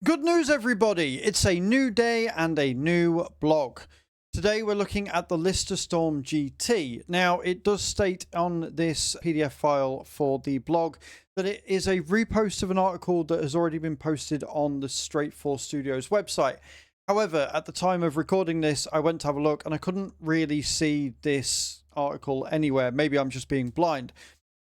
Good news, everybody! It's a new day and a new blog. Today we're looking at the Lister Storm GT. Now, it does state on this PDF file for the blog that it is a repost of an article that has already been posted on the Straight 4 Studios website. However, at the time of recording this, I went to have a look and I couldn't really see this article anywhere. Maybe I'm just being blind.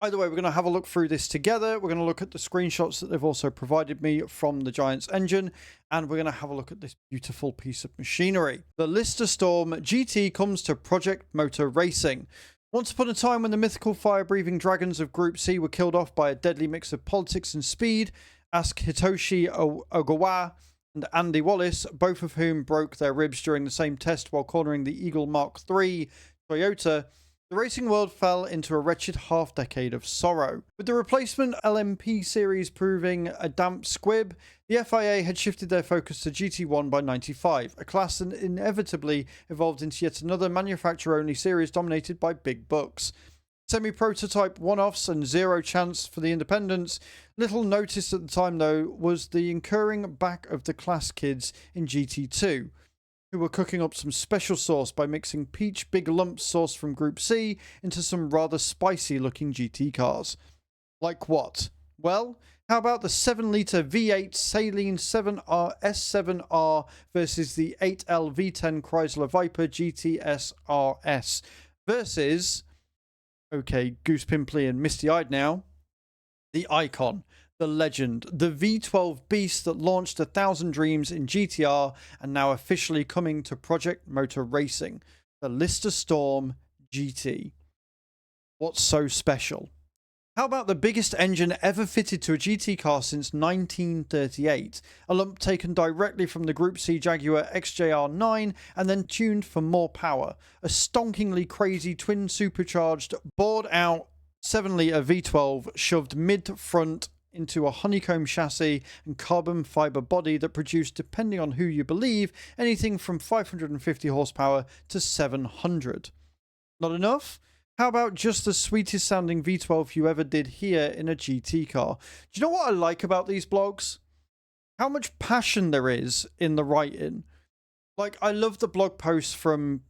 Either way, we're going to have a look through this together. We're going to look at the screenshots that they've also provided me from the Giants engine, and we're going to have a look at this beautiful piece of machinery. The Lister Storm GT comes to Project Motor Racing. Once upon a time, when the mythical fire-breathing dragons of Group C were killed off by a deadly mix of politics and speed, ask Hitoshi Ogawa and Andy Wallace, both of whom broke their ribs during the same test while cornering the Eagle Mark III Toyota, the racing world fell into a wretched half-decade of sorrow. With the replacement LMP series proving a damp squib, the FIA had shifted their focus to GT1 by '95, a class that inevitably evolved into yet another manufacturer-only series dominated by big bucks. Semi-prototype one-offs and zero chance for the independents. Little noticed at the time, though, was the incurring back of the class kids in GT2, who were cooking up some special sauce by mixing peach big lumps sourced from Group C into some rather spicy looking GT cars. Like what? Well, how about the 7-litre V8 Saleen 7R S7R versus the 8L V10 Chrysler Viper GTS RS versus, okay, goose pimply and misty-eyed now, the icon, the legend, the V12 beast that launched 1,000 dreams in GTR and now officially coming to Project Motor Racing, the Lister Storm GT. What's so special? How about the biggest engine ever fitted to a GT car since 1938? A lump taken directly from the Group C Jaguar XJR9 and then tuned for more power. A stonkingly crazy twin supercharged, bored out 7-litre V12 shoved mid-front into a honeycomb chassis and carbon fibre body that produced, depending on who you believe, anything from 550 horsepower to 700. Not enough? How about just the sweetest sounding V12 you ever did hear in a GT car? Do you know what I like about these blogs? How much passion there is in the writing. Like, I love the blog posts from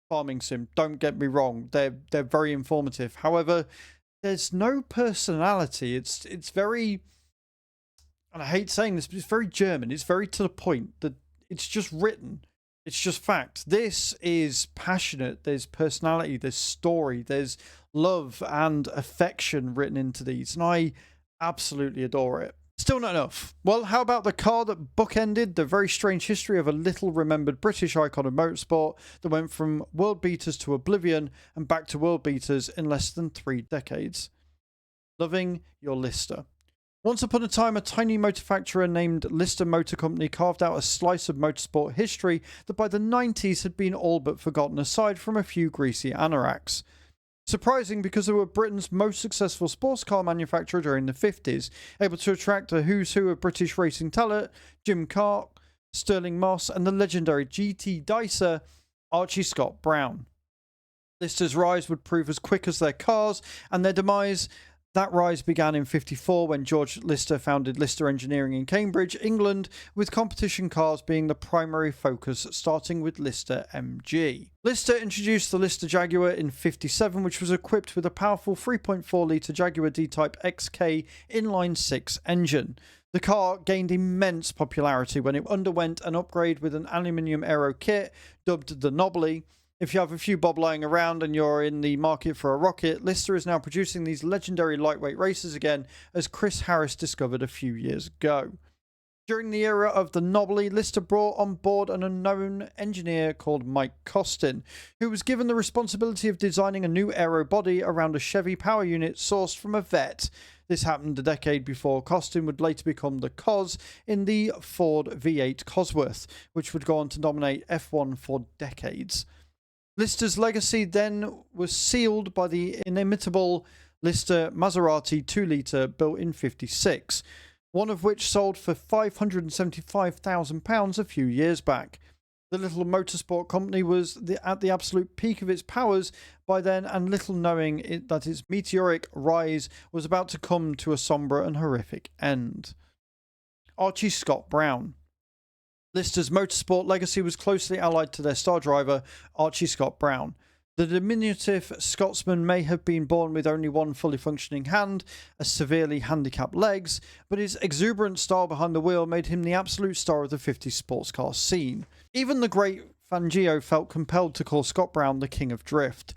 Farming Sim, don't get me wrong, they're very informative. However, there's no personality. It's very, and I hate saying this, but it's very German. It's very to the point. That it's just written. It's just fact. This is passionate. There's personality. There's story. There's love and affection written into these, and I absolutely adore it. Still not enough. Well, how about the car that bookended the very strange history of a little remembered British icon of motorsport that went from world beaters to oblivion and back to world beaters in less than 3 decades? Loving your Lister. Once upon a time, a tiny manufacturer named Lister Motor Company carved out a slice of motorsport history that by the 90s had been all but forgotten aside from a few greasy anoraks. Surprising, because they were Britain's most successful sports car manufacturer during the 50s, able to attract a who's who of British racing talent, Jim Clark, Sterling Moss, and the legendary GT dicer Archie Scott Brown. Lister's rise would prove as quick as their cars, and their demise. That rise began in '54 when George Lister founded Lister Engineering in Cambridge, England, with competition cars being the primary focus, starting with Lister MG. Lister introduced the Lister Jaguar in '57, which was equipped with a powerful 3.4-litre Jaguar D-Type XK inline-6 engine. The car gained immense popularity when it underwent an upgrade with an aluminium aero kit dubbed the Knobbly. If you have a few bob lying around and you're in the market for a rocket, Lister is now producing these legendary lightweight racers again, as Chris Harris discovered a few years ago. During the era of the Knobbly, Lister brought on board an unknown engineer called Mike Costin, who was given the responsibility of designing a new aero body around a Chevy power unit sourced from a vet. This happened a decade before Costin would later become the Cos in the Ford V8 Cosworth, which would go on to dominate F1 for decades. Lister's legacy then was sealed by the inimitable Lister Maserati 2-litre built in '56, one of which sold for £575,000 a few years back. The little motorsport company was at the absolute peak of its powers by then, and little knowing that its meteoric rise was about to come to a sombre and horrific end. Archie Scott Brown. Lister's motorsport legacy was closely allied to their star driver, Archie Scott Brown. The diminutive Scotsman may have been born with only one fully functioning hand, as severely handicapped legs, but his exuberant style behind the wheel made him the absolute star of the 50s sports car scene. Even the great Fangio felt compelled to call Scott Brown the King of Drift.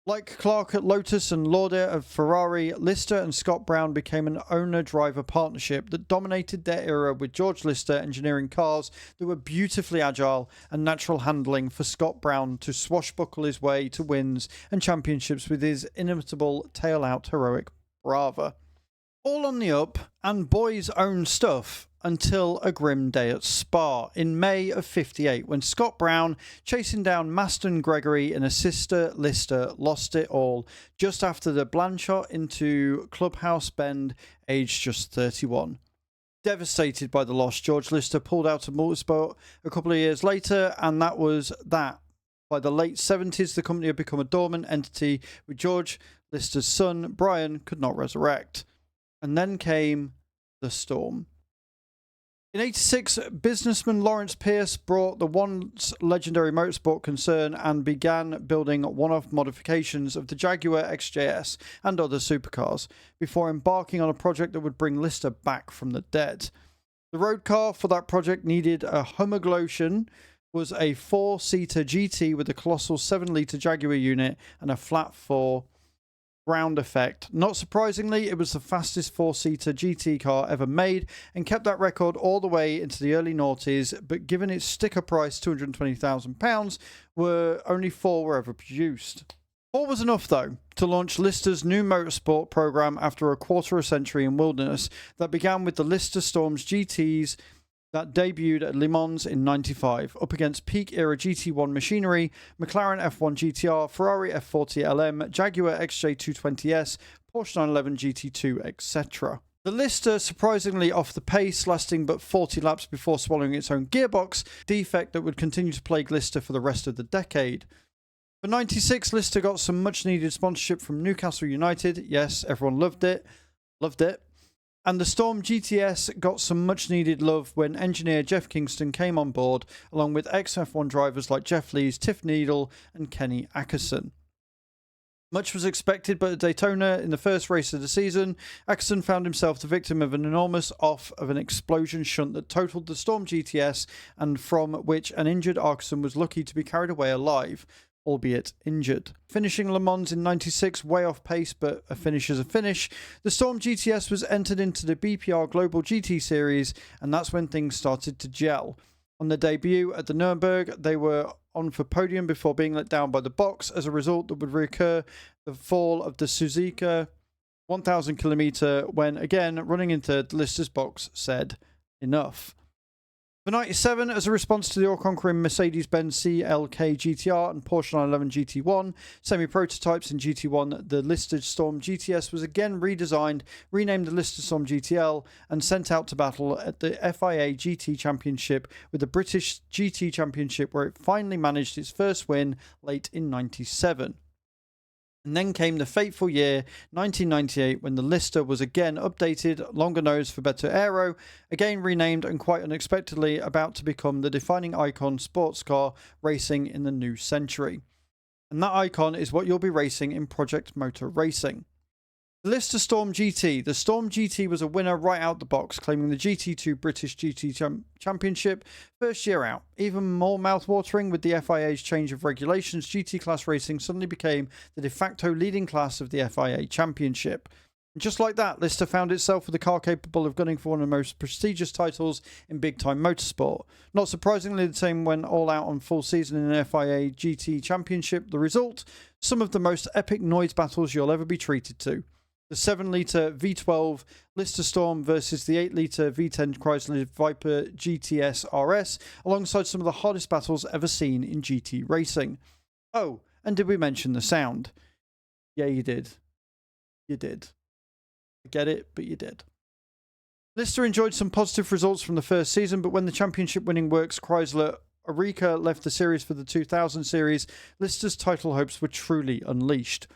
Like Clark at Lotus and Lauder at Ferrari, Lister and Scott Brown became an owner-driver partnership that dominated their era, with George Lister engineering cars that were beautifully agile and natural handling for Scott Brown to swashbuckle his way to wins and championships with his inimitable tail-out heroic bravura. All on the up and boys' own stuff until a grim day at Spa in May of '58, when Scott Brown, chasing down Maston Gregory in a sister Lister, lost it all just after the Blanchot into Clubhouse Bend, aged just 31. Devastated by the loss, George Lister pulled out of motorsport a couple of years later, and that was that. By the late 70s, the company had become a dormant entity, with George Lister's son, Brian, could not resurrect. And then came the storm. In '86, businessman Lawrence Pierce brought the once legendary motorsport concern and began building one-off modifications of the Jaguar XJS and other supercars, before embarking on a project that would bring Lister back from the dead. The road car for that project needed a homologation, was a 4-seater GT with a colossal 7-litre Jaguar unit and a flat 4 ground effect. Not surprisingly, it was the fastest 4-seater GT car ever made and kept that record all the way into the early noughties, but given its sticker price £220,000, only 4 were ever produced. 4 was enough, though, to launch Lister's new motorsport program after a quarter of a century in wilderness that began with the Lister Storms GTs that debuted at Le Mans in '95, up against peak-era GT1 machinery, McLaren F1 GTR, Ferrari F40 LM, Jaguar XJ220S, Porsche 911 GT2, etc. The Lister surprisingly off the pace, lasting but 40 laps before swallowing its own gearbox, defect that would continue to plague Lister for the rest of the decade. For '96, Lister got some much-needed sponsorship from Newcastle United. Yes, everyone loved it. And the Storm GTS got some much-needed love when engineer Jeff Kingston came on board, along with ex-F1 drivers like Jeff Lees, Tiff Needle and Kenny Ackerson. Much was expected, but at Daytona, in the first race of the season, Ackerson found himself the victim of an enormous off of an explosion shunt that totaled the Storm GTS, and from which an injured Ackerson was lucky to be carried away alive, albeit injured. Finishing Le Mans in '96 way off pace, but a finish is a finish, the Storm GTS was entered into the BPR Global GT Series, and that's when things started to gel. On their debut at the Nürburgring, they were on for podium before being let down by the box. As a result, that would reoccur the fall of the Suzuka 1000 kilometer when, again, running into Lister's box said enough. For '97, as a response to the all-conquering Mercedes-Benz CLK GTR and Porsche 911 GT1 semi-prototypes in GT1, the Lister Storm GTS was again redesigned, renamed the Lister Storm GTL, and sent out to battle at the FIA GT Championship with the British GT Championship, where it finally managed its first win late in '97. And then came the fateful year 1998, when the Lister was again updated, longer nose for better aero, again renamed and quite unexpectedly about to become the defining icon sports car racing in the new century. And that icon is what you'll be racing in Project Motor Racing. The Lister Storm GT. The Storm GT was a winner right out the box, claiming the GT2 British GT Championship first year out. Even more mouthwatering, with the FIA's change of regulations, GT class racing suddenly became the de facto leading class of the FIA Championship. And just like that, Lister found itself with a car capable of gunning for one of the most prestigious titles in big-time motorsport. Not surprisingly, the team went all out on full season in an FIA GT Championship. The result? Some of the most epic noise battles you'll ever be treated to. The 7-litre V12 Lister Storm versus the 8-litre V10 Chrysler Viper GTS RS, alongside some of the hardest battles ever seen in GT racing. Oh, and did we mention the sound? Yeah, you did. You did. I get it, but you did. Lister enjoyed some positive results from the first season, but when the championship-winning works Chrysler Oreca left the series for the 2000 series, Lister's title hopes were truly unleashed.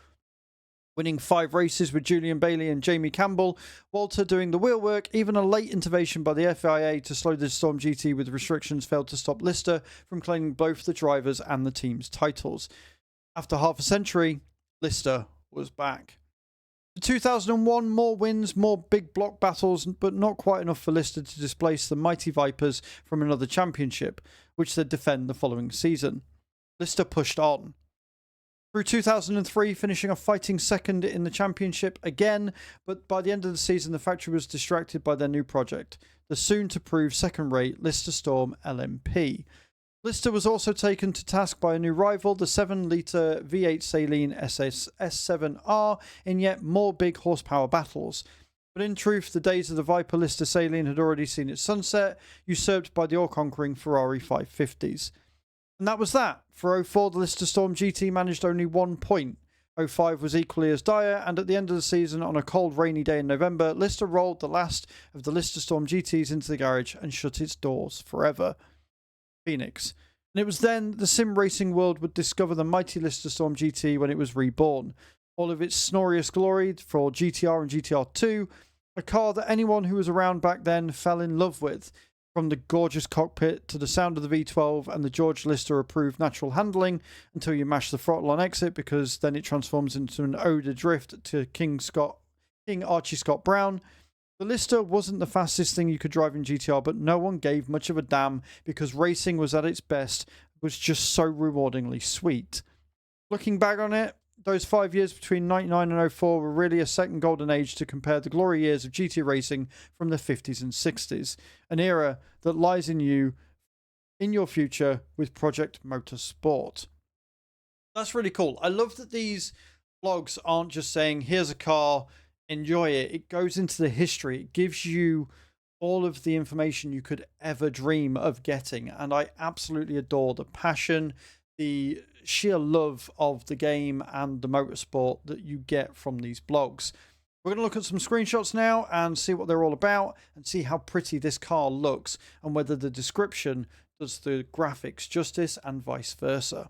winning 5 races with Julian Bailey and Jamie Campbell, Walter doing the wheel work. Even a late intervention by the FIA to slow the Storm GT with restrictions failed to stop Lister from claiming both the drivers and the team's titles. After half a century, Lister was back. 2001, more wins, more big block battles, but not quite enough for Lister to displace the mighty Vipers from another championship, which they'd defend the following season. Lister pushed on. Through 2003, finishing off fighting second in the championship again, but by the end of the season, the factory was distracted by their new project, the soon-to-prove second-rate Lister Storm LMP. Lister was also taken to task by a new rival, the 7-litre V8 Saleen S7R, in yet more big horsepower battles. But in truth, the days of the Viper Lister Saleen had already seen its sunset, usurped by the all-conquering Ferrari 550s. And that was that. For 04, the Lister Storm GT managed only 1 point. 05 was equally as dire, and at the end of the season, on a cold, rainy day in November, Lister rolled the last of the Lister Storm GTs into the garage and shut its doors forever. Phoenix. And it was then the sim racing world would discover the mighty Lister Storm GT when it was reborn. All of its snorious glory for GTR and GTR2, a car that anyone who was around back then fell in love with. From the gorgeous cockpit to the sound of the V12 and the George Lister approved natural handling until you mash the throttle on exit, because then it transforms into an ode adrift to King Archie Scott Brown. The Lister wasn't the fastest thing you could drive in GTR, but no one gave much of a damn because racing was at its best, was just so rewardingly sweet. Looking back on it, those 5 years between 99 and 04 were really a second golden age to compare the glory years of GT racing from the 50s and 60s, an era that lies in your future with Project Motorsport. That's really cool. I love that these blogs aren't just saying, here's a car, enjoy it. It goes into the history. It gives you all of the information you could ever dream of getting, and I absolutely adore the passion, the sheer love of the game and the motorsport that you get from these blogs. We're going to look at some screenshots now and see what they're all about and see how pretty this car looks and whether the description does the graphics justice and vice versa.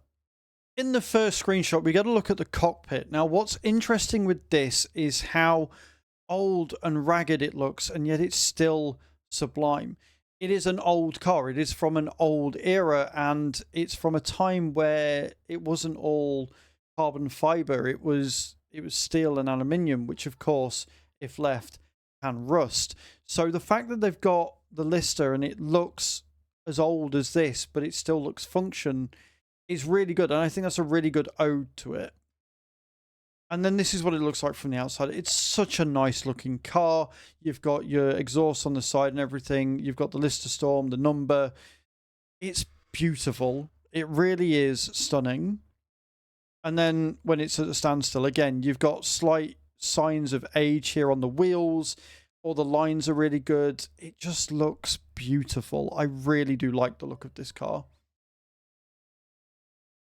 In the first screenshot, we get a look at the cockpit. Now, what's interesting with this is how old and ragged it looks, and yet it's still sublime. It is an old car. It is from an old era, and it's from a time where it wasn't all carbon fiber. It was steel and aluminium, which of course, if left, can rust. So the fact that they've got the Lister and it looks as old as this, but it still looks function, is really good. And I think that's a really good ode to it. And then this is what it looks like from the outside. It's such a nice looking car. You've got your exhaust on the side and everything. You've got the Lister Storm, the number. It's beautiful. It really is stunning. And then when it's at a standstill, again, you've got slight signs of age here on the wheels. All the lines are really good. It just looks beautiful. I really do like the look of this car.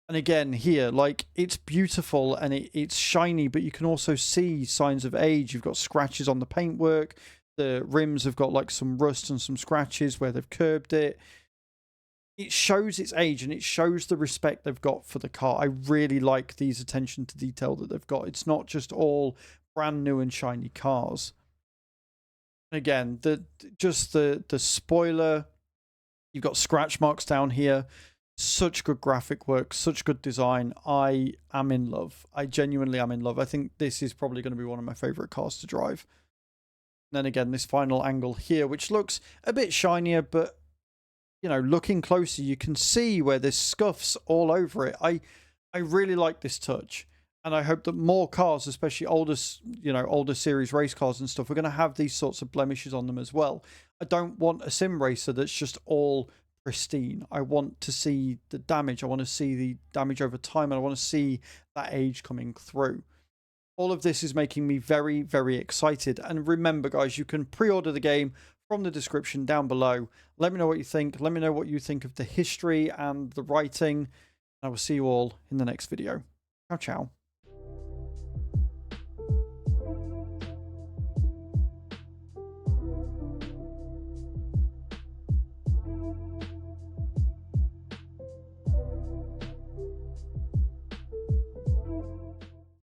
And again, here, like, it's beautiful and it's shiny, but you can also see signs of age. You've got scratches on the paintwork. The rims have got like some rust and some scratches where they've curbed it. It shows its age and it shows the respect they've got for the car. I really like these attention to detail that they've got. It's not just all brand new and shiny cars. And again, the spoiler, you've got scratch marks down here. Such good graphic work, such good design. I am in love. I genuinely am in love. I think this is probably going to be one of my favorite cars to drive. And then again, this final angle here, which looks a bit shinier, but you know, looking closer, you can see where there's scuffs all over it. I really like this touch, and I hope that more cars, especially older series race cars and stuff, are going to have these sorts of blemishes on them as well. I don't want a sim racer that's just all pristine. I want to see the damage. I want to see the damage over time, and I want to see that age coming through. All of this is making me very, very excited. And remember, guys, you can pre-order the game from the description down below. Let me know what you think. Let me know what you think of the history and the writing. I will see you all in the next video. Ciao, ciao.